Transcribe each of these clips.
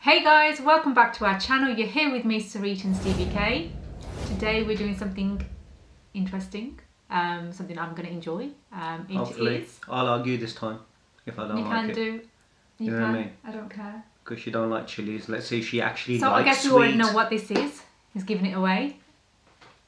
Hey guys, welcome back to our channel. You're here with me, Sarit and Stevie K. Today we're doing something interesting, something I'm going to enjoy. Hopefully, I'll argue this time if I don't you like it. You know can. what I mean? I don't care. Because you don't like chilies. Let's see if she actually So likes I guess sweet. you already know what this is. He's giving it away.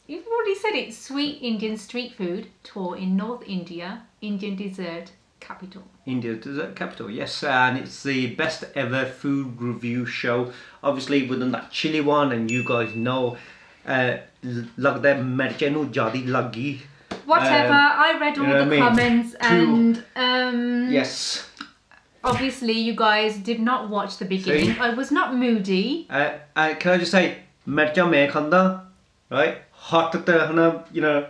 You've already said it. Sweet Indian street food tour in North India, Indian dessert capital. India's dessert capital, yes, and it's the best ever food review show. Obviously, we've done that chili one, and you guys know, lagda mirche nu jadi lagi. Whatever. I read all the comments, and yes. Obviously, you guys did not watch the beginning. See? I was not moody. Can I just say, mircha mein khanda, right? Hot you know,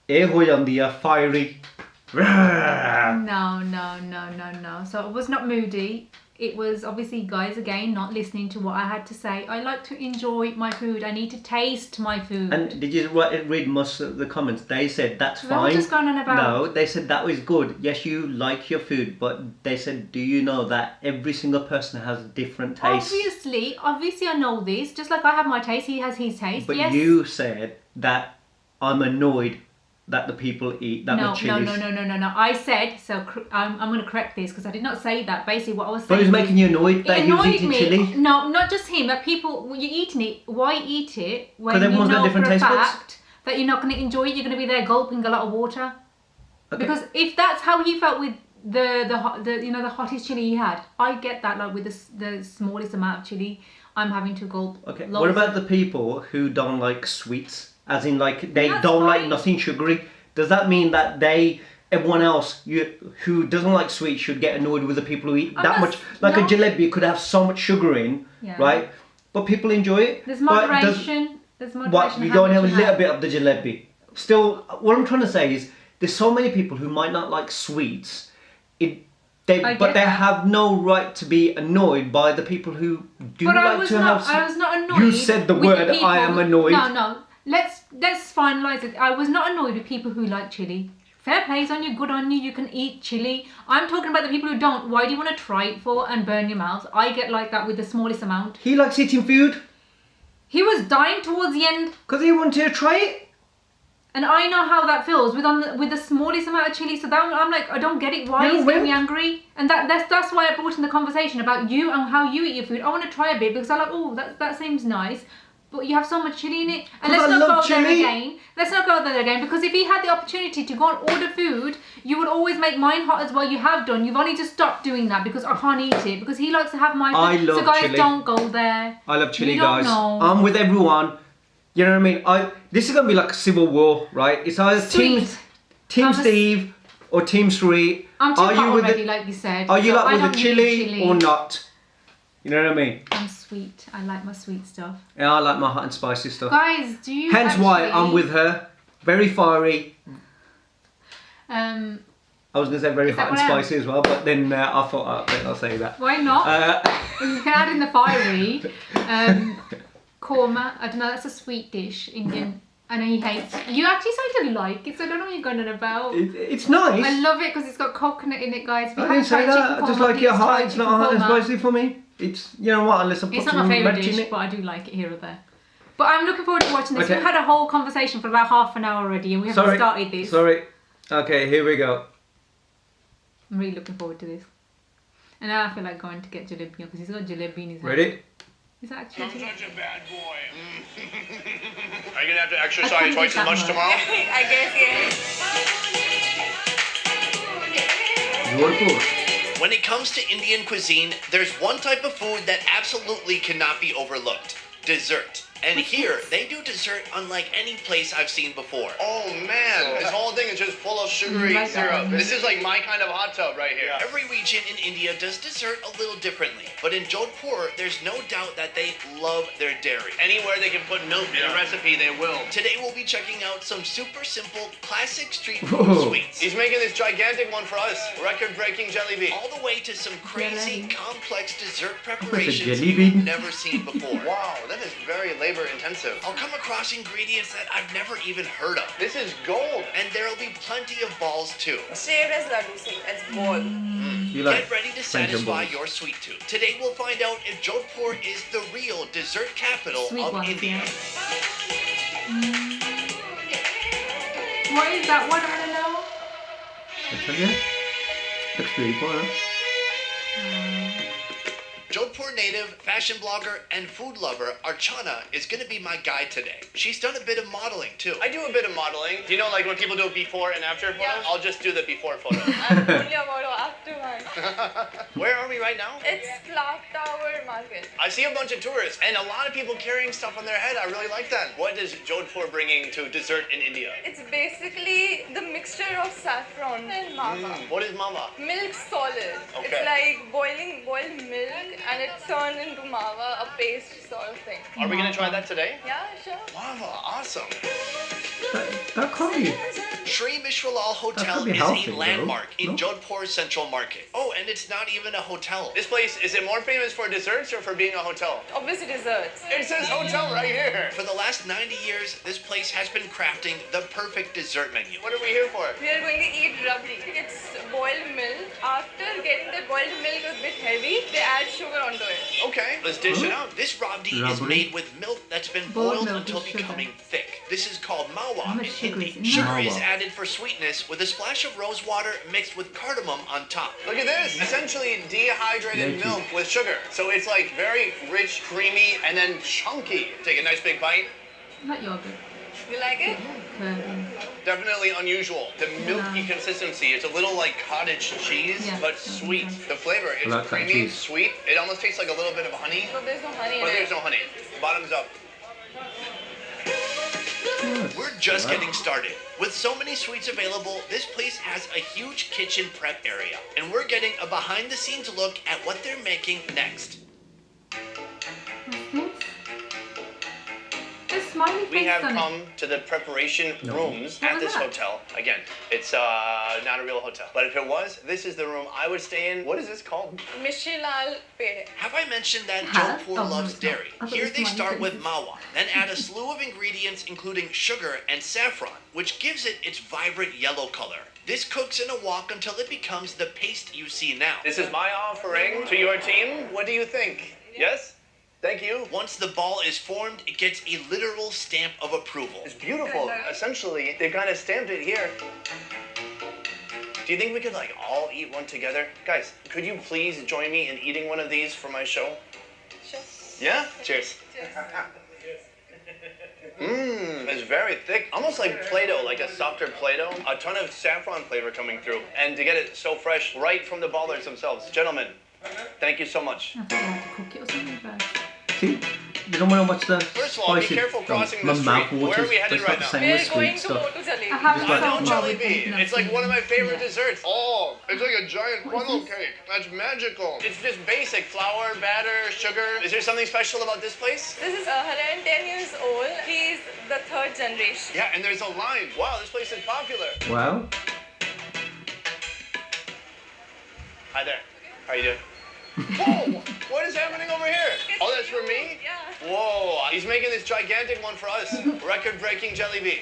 ho jandi fiery. No. So I was not moody. It was obviously, guys, again, not listening to what I had to say. I like to enjoy my food. I need to taste my food. And did you read most of the comments? They said that's They fine. were just going on about... No, they said that was good. Yes, you like your food, but they said, do you know that every single person has a different taste? Obviously I know this. Just like I have my taste, he has his taste. But yes. you said that I'm annoyed that the people eat that much chilies. No. I said, so I'm going to correct this because I did not say that. Basically what I was saying... But it was making you annoyed that he was eating chili? No, not just him, but people, when you're eating it, why eat it when you everyone's got know different for a taste buds? fact that you're not going to enjoy it, you're going to be there gulping a lot of water? Okay. Because if that's how he felt with the hottest chili he had, I get that, like with the smallest amount of chili, I'm having to gulp. Okay, what about the people who don't like sweets? As in, like, they That's don't like fine. nothing sugary? Does that mean that everyone else who doesn't like sweets should get annoyed with the people who eat that much? Like a jalebi could have so much sugar in, right? But people enjoy it. There's moderation. There's moderation. What, you don't have a little bit of the jalebi? Still, what I'm trying to say is, there's so many people who might not like sweets, but they have no right to be annoyed by the people who do like to have. I was not annoyed. You said the word. I am annoyed. No. Let's finalise it. I was not annoyed with people who like chili. Fair play on you, good on you. You can eat chili. I'm talking about the people who don't. Why do you want to try it for and burn your mouth? I get like that with the smallest amount. He likes eating food. He was dying towards the end. Because he wanted to try it. And I know how that feels with the smallest amount of chili. So that I'm like, I don't get it. Why is getting me angry? And that's why I brought in the conversation about you and how you eat your food. I want to try a bit because I'm like, oh, that seems nice. But you have so much chili in it. And let's not go there again. Let's not go there again. Because if he had the opportunity to go and order food, you would always make mine hot as well. You have done. You've only just stopped doing that because I can't eat it. Because he likes to have my food. I love so guys, chili. don't go there. I love chili, you guys. Don't know. I'm with everyone. You know what I mean? This is going to be like a civil war, right? It's either Team Steve or Team Sweet. I'm too hot already, like you said. Are you like with the chili or not? You know what I mean? I'm sweet. I like my sweet stuff. Yeah, I like my hot and spicy stuff. Guys, do you Hence why I'm with her. Very fiery. I was going to say very hot and spicy as well, but then I thought I'll say that. Why not? You can add in the fiery. Korma, I don't know, that's a sweet dish, Indian. I know he hates. You actually said you like it, so I don't know what you're going on about. It's nice. I love it because it's got coconut in it, guys. I didn't say that. I just like it hot. It's not hot and spicy for me. It's, you know what, unless I put it's not some my favourite veg in dish, it. but I do like it here or there. But I'm looking forward to watching this. Okay. We've had a whole conversation for about half an hour already and we haven't started this. Sorry. Okay, here we go. I'm really looking forward to this. And now I feel like going to get jalebi because he's got jalebi in his hand. Ready? Is that actually I'm such a bad boy. Are you going to have to exercise twice as much tomorrow? I guess, yes. You want food? When it comes to Indian cuisine, there's one type of food that absolutely cannot be overlooked: dessert. And here, they do dessert unlike any place I've seen before. Oh man, this whole thing is just full of sugary syrup. This is like my kind of hot tub right here. Every region in India does dessert a little differently, but in Jodhpur, there's no doubt that they love their dairy. Anywhere they can put milk in a recipe, they will. Today we'll be checking out some super simple, classic street food sweets. He's making this gigantic one for us. Record-breaking jelly bean. All the way to some crazy, complex dessert jelly preparations bean. you've never seen before. Wow, that is very labor-intensive. I'll come across ingredients that I've never even heard of. This is gold. And there'll be plenty of balls too. Shaved as laddu, see, as ball. You like Get ready to French satisfy balls. your sweet tooth. Today we'll find out if Jodhpur is the real dessert capital Sweet of ones, India. yeah. What is that one? I don't know. I tell you, looks beautiful, huh? Jodhpur native, fashion blogger, and food lover Archana is going to be my guide today. She's done a bit of modeling too. I do a bit of modeling. You know, like when people do a before and after photo? Yeah. I'll just do the before photo. I'm only about after one. Where are we right now? It's Clock Tower Market. I see a bunch of tourists and a lot of people carrying stuff on their head. I really like that. What is Jodhpur bringing to dessert in India? It's basically the mixture of saffron and mawa. What is mama? Milk solid. Okay. It's like boiled milk and it's turned into mawa, a paste sort of thing. Are we gonna try that today? Yeah, sure. Mama, awesome. That could be. Shri Mishralal Hotel could be is healthy, a though, landmark in no? Jodhpur Central Market. Oh, and it's not even a hotel. This place, is it more famous for desserts or for being a hotel? Obviously desserts. It says hotel right here. For the last 90 years, this place has been crafting the perfect dessert menu. What are we here for? We are going to eat rabdi. It's boiled milk. After getting the boiled milk a bit heavy, they add sugar onto it. Okay, let's dish it Huh? out. This rabdi is Rabdi? made with milk that's been Boiled boiled milk until with sugar. becoming thick. This is called How mawa much in sugar Hindi. is in Sugar is Mawa? added for sweetness with a splash of rose water mixed with cardamom on top. Look at this. Essentially dehydrated Thank you. milk with sugar. So it's like very rich, creamy, and then chunky. Take a nice big bite. Not yogurt. You like it? Definitely unusual. The milky Yeah. consistency. It's a little like cottage cheese, Yeah. but sweet. The flavor, it's like cottage creamy, cheese. sweet. It almost tastes like a little bit of honey, So there's no honey in but it. there's no honey. Bottoms up. Yes. We're just Wow. getting started. With so many sweets available, this place has a huge kitchen prep area. And we're getting a behind the scenes look at what they're making next. This smiley face We have on it. come to the preparation No. rooms What at was this that? hotel. Again, it's not a real hotel. But if it was, this is the room I would stay in. What is this called? Mishilal Pede. Have I mentioned that Huh? Jodhpur Oh, no, loves it's not. dairy? I thought it Here was they smiley start with faces. mawa, then add a slew of ingredients including sugar and saffron, which gives it its vibrant yellow color. This cooks in a wok until it becomes the paste you see now. This is my offering to your team. What do you think? Yes? Thank you. Once the ball is formed, it gets a literal stamp of approval. It's beautiful. Essentially, they've kind of stamped it here. Do you think we could like all eat one together? Guys, could you please join me in eating one of these for my show? Sure. Yeah? Cheers. Cheers. Mmm, it's very thick. Almost like Play-Doh, like a softer Play-Doh. A ton of saffron flavor coming through. And to get it so fresh, right from the ballers themselves. Gentlemen, thank you so much. I thought you had to cook it or something first. See, you don't want to watch the First of all, be spicy careful crossing my the mouth street. waters, Where are we but headed it's right not the now? same We're with going sweet to go stuff. to Jalebi. I have Just I like- know some jelly with bean. anything It's else like in one of it. my favorite Yeah. desserts. Oh, it's like a giant What is funnel this? cake. That's magical. It's just basic flour, batter, sugar. Is there something special about this place? This is 110 years old. He's the third generation. Yeah, and there's a line. Wow, this place is popular. Wow. Hi there. How you doing? Whoa! What is happening over here? Oh, that's for me? Yeah. Whoa! He's making this gigantic one for us. Record-breaking jelly bean.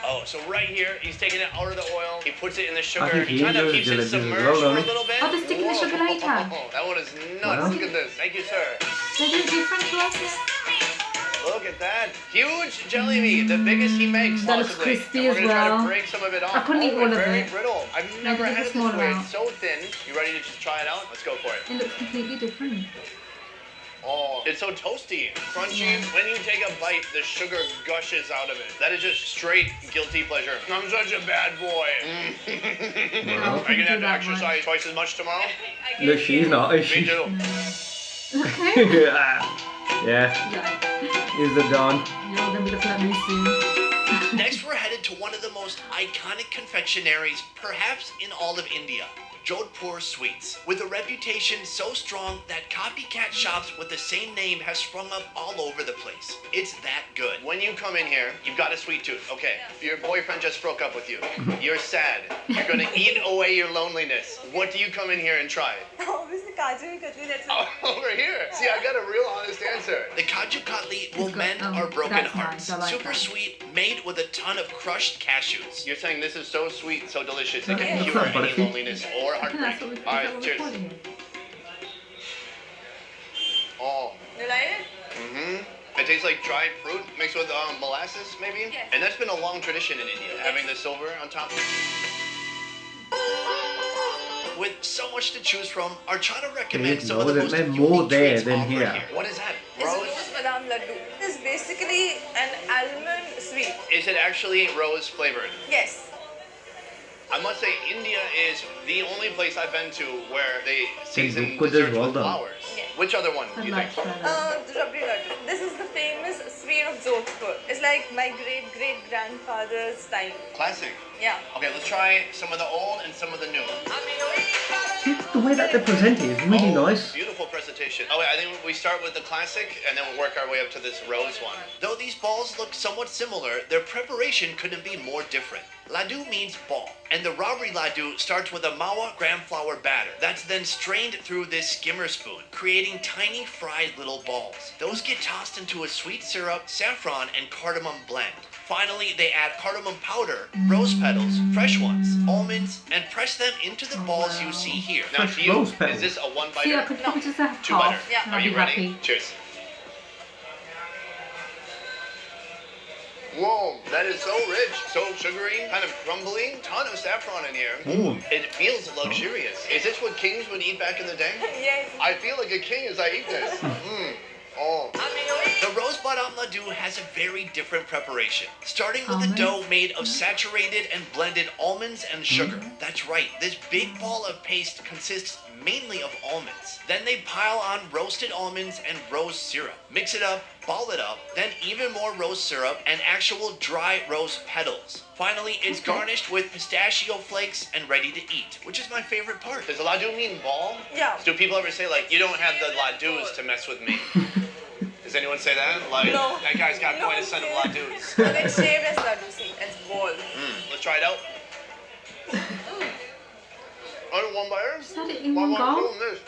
Oh, so right here, he's taking it out of the oil. He puts it in the sugar. think He he kind of enjoys keeps it jalebi as submerged well, for a don't he? little bit. Oh, they're sticking the sugar later. Whoa, that one is nuts. Wow. Look at this. Thank you, sir. They do it different to us, yeah? Look at that. Huge jelly bean. The biggest he makes, That looks possibly. crispy And we're as gonna try well. to break some of it off. I couldn't eat Oh, all it's of very it. brittle. I've never just had a it this small way. amount. It's so thin. You ready to just try it out? Let's go for it. It looks completely different. Oh, it's so toasty, crunchy. Yeah. When you take a bite, the sugar gushes out of it. That is just straight guilty pleasure. I'm such a bad boy. Wow. Are you gonna have Do to that exercise twice as much tomorrow? No, she's not, is Me she? too. Okay. yeah, Yeah. is the Don. You're all gonna be looking at me soon. Next, we're headed to one of the most iconic confectionaries, perhaps in all of India. Jodhpur Sweets, with a reputation so strong that copycat shops with the same name have sprung up all over the place. It's that good. When you come in here, you've got a sweet tooth. Okay, your boyfriend just broke up with you. You're sad. You're gonna eat away your loneliness. What do you come in here and try? Obviously, Kaju Katli, that's Over here. See, I got a real honest answer. The Kaju Katli will got- mend oh, our broken that's hearts. nice. I like Super that. sweet, made with a ton of crushed cashews. You're saying this is so sweet, so delicious, it can Yeah. cure But any if you- loneliness or I think that's what heartbreak. we, Alright, cheers. calling it. Oh. You like it? Mm-hmm. It tastes like dried fruit mixed with molasses, maybe? Yes. And that's been a long tradition in India, having the silver on top. With so much to choose from, Archana recommends Didn't some know of the that most there's unique more there treats than offered here. What is that? It's rose badam laddu. It's basically an almond sweet. Is it actually rose flavored? Yes. I must say, India is the only place I've been to where they season good as desserts well with done. flowers. Yeah. Which other one do I'd you like think? to try that. The rabri laddu. This is the famous sweet of Jodhpur. It's like my great grandfather's time. Classic. Yeah. Okay, let's try some of the old and some of the new. See, the way that they present it is really Oh, nice. Beautiful presentation. Oh wait, I think we start with the classic and then we'll work our way up to this rose one. Though these balls look somewhat similar, their preparation couldn't be more different. Laddu means ball, and the rabri laddu starts with a mawa gram flour batter that's then strained through this skimmer spoon, creating tiny fried little balls. Those get tossed into a sweet syrup, saffron, and cardamom blend. Finally, they add cardamom powder, rose petals, fresh ones, almonds, and press them into the balls you see here. Now Fresh to you, rose petals. is this a one See, I biter? could probably just have Two half. biter. Yeah. and Are I'd you be ready? happy. Cheers. Whoa, that is so rich, so sugary, kind of crumbly. Ton of saffron in here. Ooh. It feels luxurious. Is this what kings would eat back in the day? Yes. I feel like a king as I eat this. Oh. The rose badam laddu has a very different preparation, starting with Almonds? a dough made of saturated and blended almonds and sugar. That's right, this big ball of paste consists mainly of almonds. Then they pile on roasted almonds and rose syrup. Mix it up, ball it up, then even more rose syrup and actual dry rose petals. Finally, it's garnished with pistachio flakes and ready to eat, which is my favorite part. Does laddu mean ball? Yeah. Do people ever say like, you don't have the laddus to mess with me? Does anyone say that? Like, No. that guy's got No quite a one set of says. laddus. But it's shaped as laddu. See, it's ball. Let's try it out. Oh, one biter? Is that it in One one more go? on this.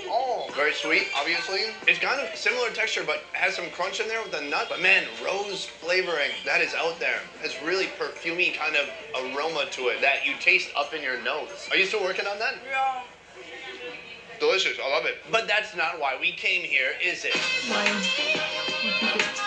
Oh, very sweet, obviously. It's kind of similar texture, but has some crunch in there with the nut. But man, rose flavoring, that is out there. It's really perfumey kind of aroma to it that you taste up in your nose. Are you still working on that? Yeah. Delicious, I love it. But that's not why we came here, is it? Why? What is it?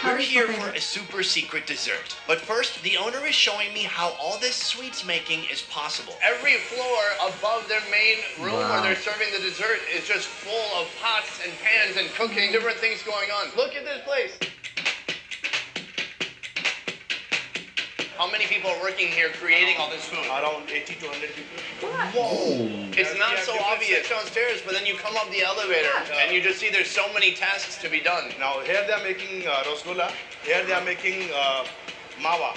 How We're is here my for favorite? a super secret dessert. But first, the owner is showing me how all this sweets making is possible. Every floor above their main room where Wow. they're serving the dessert is just full of pots and pans and cooking, different things going on. Look at this place. How many people are working here creating all this food? Around 80 to 100 people. Oh. It's not Yeah, so different obvious downstairs, but then you come up the elevator and you just see there's so many tasks to be done. Now here they are making rasgulla. Here they are making mawa.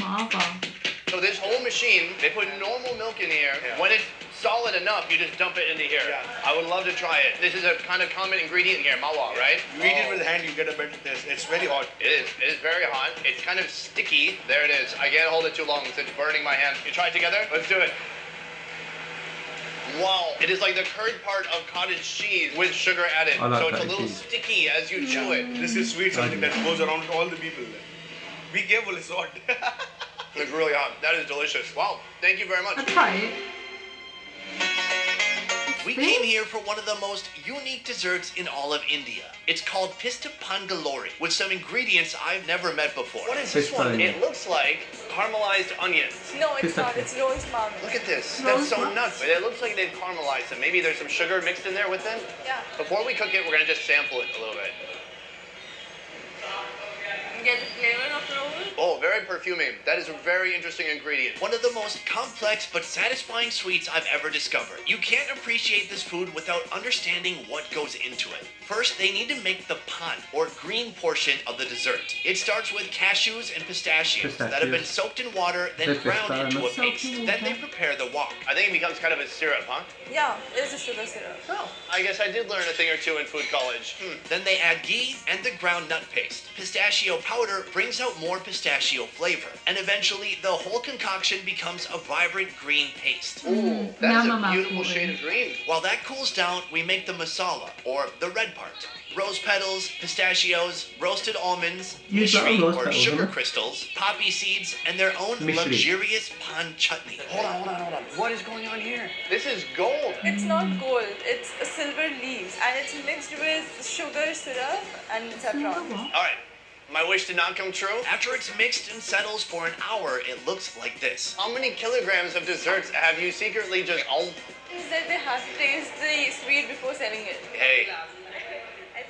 Mava. So this whole machine, they put normal milk in here. Yeah. When it's solid enough, you just dump it into here. Yeah. I would love to try it. This is a kind of common ingredient here, mawa, right? You eat it with hand, you get a better taste. It's very hot. It is. It is very hot. It's kind of sticky. There it is. I can't hold it too long because it's burning my hand. You try it together? Let's do it. Wow. It is like the curd part of cottage cheese with sugar added. I like so it's a cottage little cheese. sticky as you chew it. This is sweet, something that goes around to all the people. Be careful, it's hot. It's really hot. That is delicious. Wow. Thank you very much. I'll try it. We came here for one of the most unique desserts in all of India. It's called Pista Pangalori, with some ingredients I've never met before. What is this one? Pistachio. It looks like caramelized onions. No, it's not. Pistachio. It's rose marmalade. Look at this. Rose That's so nuts? nuts. It looks like they've caramelized them. Maybe there's some sugar mixed in there with them. Yeah. Before we cook it, we're going to just sample it a little bit. Get the flavor of rose. Oh, very perfuming. That is a very interesting ingredient. One of the most complex but satisfying sweets I've ever discovered. You can't appreciate this food without understanding what goes into it. First, they need to make the pan, or green portion of the dessert. It starts with cashews and pistachios that have been soaked in water, then ground into a paste. Then they prepare the wok. I think it becomes kind of a syrup, huh? Yeah, it's a sugar syrup. Oh, I guess I did learn a thing or two in food college. Then they add ghee and the ground nut paste. Pistachio powder brings out more pistachio flavor. And eventually, the whole concoction becomes a vibrant green paste. Ooh, that's Now a my beautiful mouth shade of green. While that cools down, we make the masala, or the red part. Rose petals, pistachios, roasted almonds, Use that mishri, rose or petals, sugar isn't it? crystals, poppy seeds, and their own Mishri. luxurious pan chutney. Hold on. What is going on here? This is gold. It's not gold, it's silver leaves and it's mixed with sugar syrup and saffron. All right, my wish did not come true. After it's mixed and settles for an hour, it looks like this. How many kilograms of desserts have you secretly just... Oh, Is that they have to taste the sweet before selling it. hey,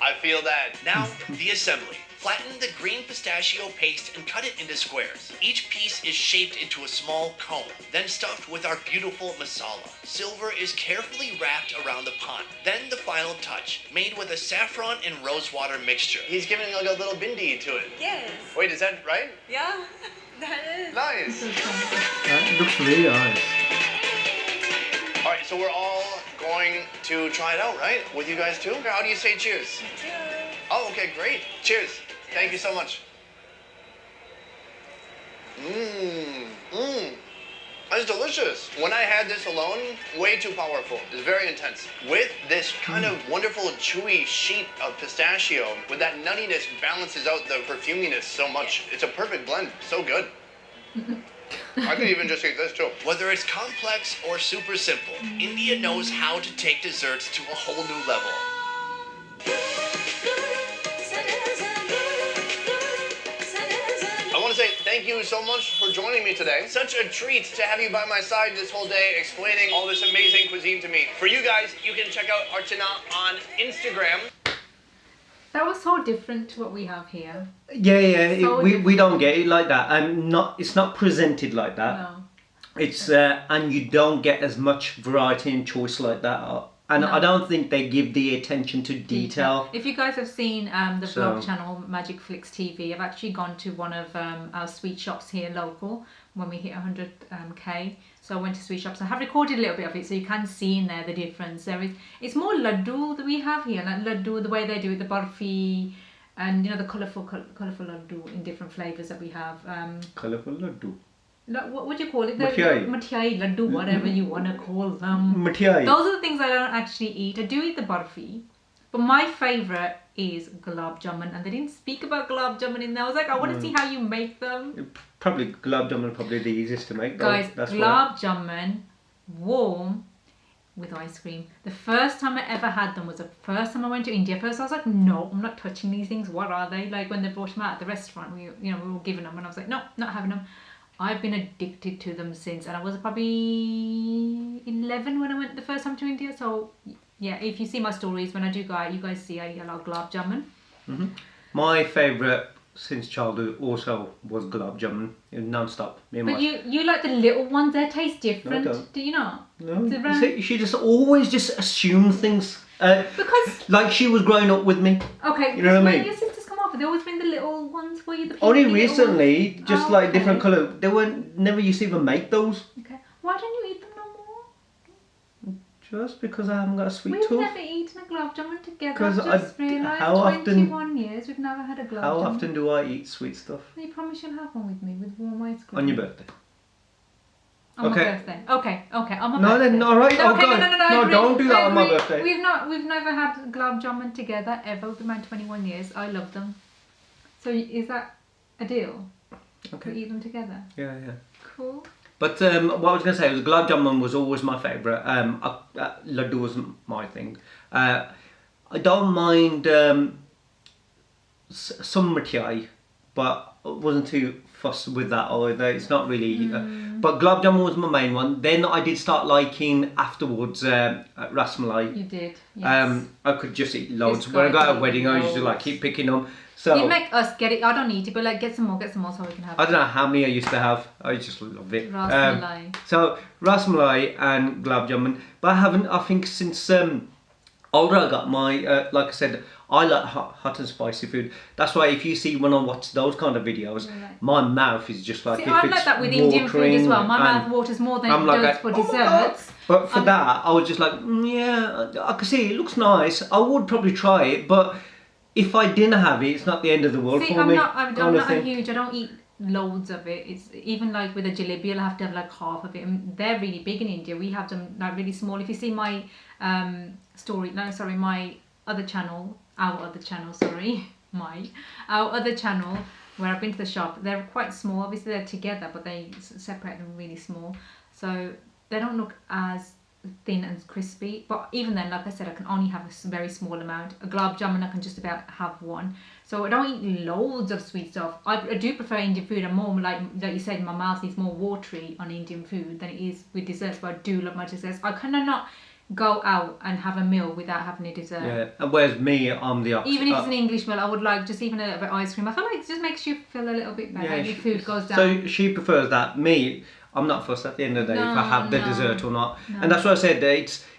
I feel that. Now, the assembly. Flatten the green pistachio paste and cut it into squares. Each piece is shaped into a small cone, then stuffed with our beautiful masala. Silver is carefully wrapped around the pan. Then the final touch, made with a saffron and rosewater mixture. He's giving like a little bindi to it. Yes. Wait, is that right? Yeah, that is. Nice. That looks really nice. All right, so we're all going to try it out, right? With you guys too? How do you say cheers? Cheers. Oh, okay, great. Cheers. Thank you so much. That's delicious. When I had this alone, way too powerful. It's very intense. With this kind of wonderful chewy sheet of pistachio, with that nuttiness balances out the perfuminess so much. It's a perfect blend. So good. I could even just eat this too. Whether it's complex or super simple, India knows how to take desserts to a whole new level. I want to say thank you so much for joining me today. Such a treat to have you by my side this whole day explaining all this amazing cuisine to me. For you guys, you can check out Archana on Instagram. That was so different to what we have here. Yeah. So We don't get it like that. It's not presented like that. No. It's and you don't get as much variety and choice like that. And No. I don't think they give the attention to detail. If you guys have seen the So- vlog channel Magic Flicks TV, I've actually gone to one of our sweet shops here local when we hit 100k. So I went to sweet shops. I have recorded a little bit of it, so you can see in there the difference. It's more laddu that we have here, like laddu, the way they do it, the barfi, and you know the colourful laddu in different flavours that we have. Colourful laddu. What would you call it? Mithai. Mithai, laddu, whatever you want to call them. Mithai. Those are the things I don't actually eat. I do eat the barfi, but my favourite is gulab jamun, and they didn't speak about gulab jamun in there. I was like, I want to see how you make them. Probably gulab jamun, probably the easiest to make. Guys, That's gulab jamun, warm, with ice cream. The first time I ever had them was the first time I went to India. First I was like, no, I'm not touching these things. What are they? Like when they brought them out at the restaurant, we were given them, and I was like, no, not having them. I've been addicted to them since, and I was probably 11 when I went the first time to India. So yeah, if you see my stories when I do go out, you guys see I eat a lot of gulab jamun. My favourite since childhood also was gulab jamun, non-stop. Me and But my you like the little ones, they taste different. No, I don't. Do you not? No, The you round- see, she just always just assumes things. Because Like she was growing up with me. okay, You know what I when mean? your sisters come over, they always bring the little ones for you. The Only pinky little recently, ones. just Oh, like okay. different colour. They weren't never used to even make those. Okay, why don't you eat them no more? Just because I haven't got a sweet We've tooth. never eaten a gulab jamun together. 'Cause I've just realised how often- 21 years we've never had a gulab How jamun. often do I eat sweet stuff? You promise you'll have one with me with warm ice cream. On your birthday. On my Okay. birthday. Okay, on my No, birthday. then, all right, Okay, oh, God. no, No, I agree, don't do that I on my agree. birthday. We've never had gulab jamun together ever. We've been married 21 years. I love them. So is that a deal? Okay. We eat them together. Yeah. Cool. But what I was going to say was gulab jamun was always my favourite. Laddu wasn't my thing. I don't mind some mithai, but I wasn't too fussed with that either. It's not really... but gulab jamun was my main one. Then I did start liking afterwards ras malai. You did. Yes. I could just eat loads. This When I guy got at a eat wedding, I used to like loads. keep picking them. So You make us get it. I don't need it, but like get some more so we can have I don't know how many I used to have. I just love it. Ras malai. So ras malai and gulab jamun, but I haven't. I think since older I got my like I said, I like hot and spicy food. That's why if you see when I watch those kind of videos, my mouth is just like. See, if I'm it's like that with Indian food as well. My and mouth waters more than I'm it like does that, for "Oh my God." desserts. But for that, I was just like, yeah, I can see it looks nice. I would probably try it, but if I didn't have it, it's not the end of the world See, for I'm me. not a thing. huge. I don't eat loads of it. It's even like with a jalebi, I'll have to have like half of it. And they're really big in India. We have them like really small. If you see my my other channel, our other channel, our other channel where I've been to the shop, they're quite small. Obviously they're together, but they separate them really small, so they don't look as thin and crispy. But even then, like I said, I can only have a very small amount. A gulab jamun, I can just about have one. So I don't eat loads of sweet stuff. I do prefer Indian food. I'm more like you said, my mouth is more watery on Indian food than it is with desserts, but I do love my desserts. I cannot not go out and have a meal without having a dessert. Yeah, and whereas me, I'm the opposite. Even if it's an English meal, I would like just even a little bit of ice cream. I feel like it just makes you feel a little bit better. Yeah, Your food goes down. So she prefers that. Me, I'm not fussed at the end of the day if I have the dessert or not. No. And that's what I said.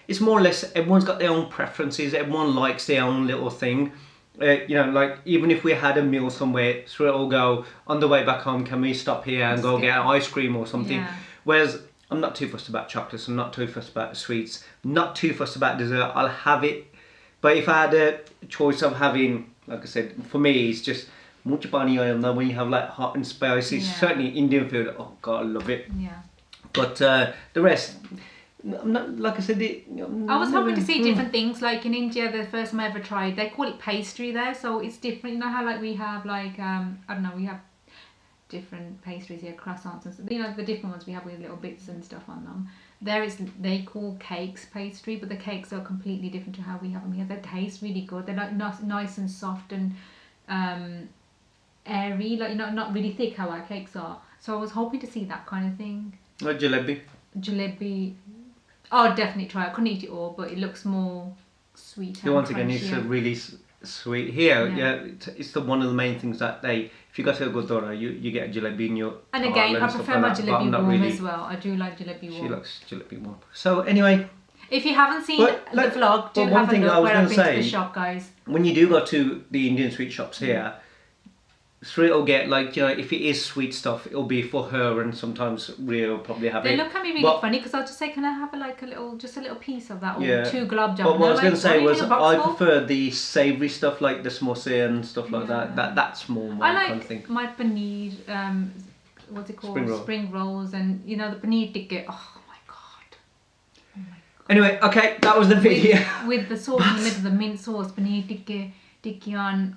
It's more or less everyone's got their own preferences. Everyone likes their own little thing. You know, like even if we had a meal somewhere, so it'll go on the way back home. Can we stop here and go get ice cream or something? Yeah. Whereas I'm not too fussed about chocolates. I'm not too fussed about sweets. Not too fussed about dessert. I'll have it. But if I had a choice of having, like I said, for me, it's just much pani oil. Now when you have like hot and spicy, certainly Indian food. Oh God, I love it. Yeah. But the rest, I'm not, like I said, I was hoping to see different things. Like in India, the first time I ever tried, they call it pastry there, so it's different. You know how like we have like I don't know, we have different pastries here, croissants and stuff. You know the different ones we have with little bits and stuff on them. They call cakes pastry, but the cakes are completely different to how we have them here. They taste really good. They're like nice and soft and airy, like not really thick how our cakes are. So I was hoping to see that kind of thing. Like jalebi. Jalebi, I'll definitely try it. I couldn't eat it all, but it looks more sweet. So once again, it's really sweet. Here, it's one of the main things that if you go to a Gurdwara, you get a jalebi in your And again, I prefer my jalebi warm really, as well. I do like jalebi warm. She likes jalebi warm. So anyway, if you haven't seen the vlog, do have a look where I've been to the shop, guys. When you do go to the Indian sweet shops here, Sri will get like, you know, if it is sweet stuff, it'll be for her, and sometimes Ria will probably have They it. look at me really funny because I'll just say, can I have just a little piece of that, or 2 gulab jamun? But what I was going to say was, I full? prefer the savoury stuff like the samosa and stuff like that. That's more my kind of thing. My paneer, what's it called? Spring rolls, and you know the paneer tikka. Oh my god. Anyway, okay, that was the video. With the sauce in the middle, the mint sauce, paneer tikka on.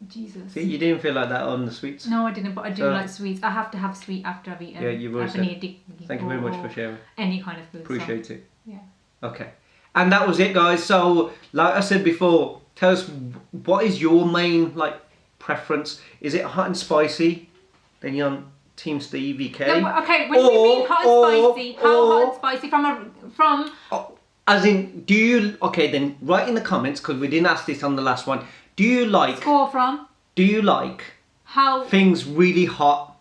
Jesus. See, you didn't feel like that on the sweets? No, I didn't, but I do like sweets. I have to have sweet after I've eaten. Yeah, you've always said. Thank you very much for sharing. Any kind of food. Appreciate it. Yeah. Okay. And that was it, guys. So, like I said before, tell us, what is your main, like, preference? Is it hot and spicy? Then you're on Team Steve VK. No, okay, when you mean hot and spicy, how hot and spicy from... As in, do you... Okay, then, write in the comments, because we didn't ask this on the last one. Do you like... Score from? Do you like... How... Things really hot,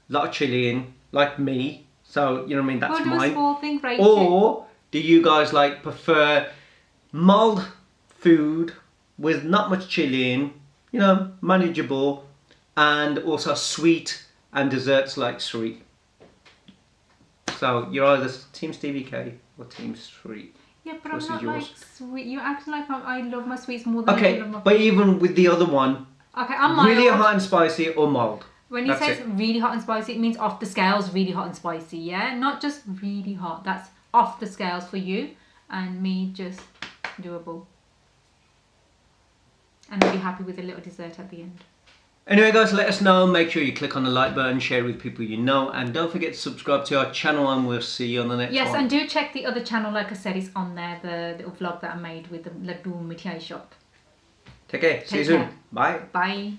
a lot of chili in, like me. So, you know what I mean? That's we'll do mine. a small thing, right? Or do you guys like prefer mild food with not much chili in, you know, manageable, and also sweet and desserts like sweet? So you're either Team Stevie K or Team Sweet. Yeah, but I'm not like sweet. You're acting like I love my sweets more than I love my... but even with the other one, okay, I'm mild. really hot and spicy or mild? When he says really hot and spicy, it means off the scales, really hot and spicy, yeah? Not just really hot. That's off the scales for you, and me just doable. And I'll be happy with a little dessert at the end. Anyway, guys, let us know. Make sure you click on the like button, share it with people you know, and don't forget to subscribe to our channel, and we'll see you on the next one. Yes, and do check the other channel, like I said, it's on there, the little vlog that I made with the Laddu Mithai shop. Take care. See you soon. Bye. Bye.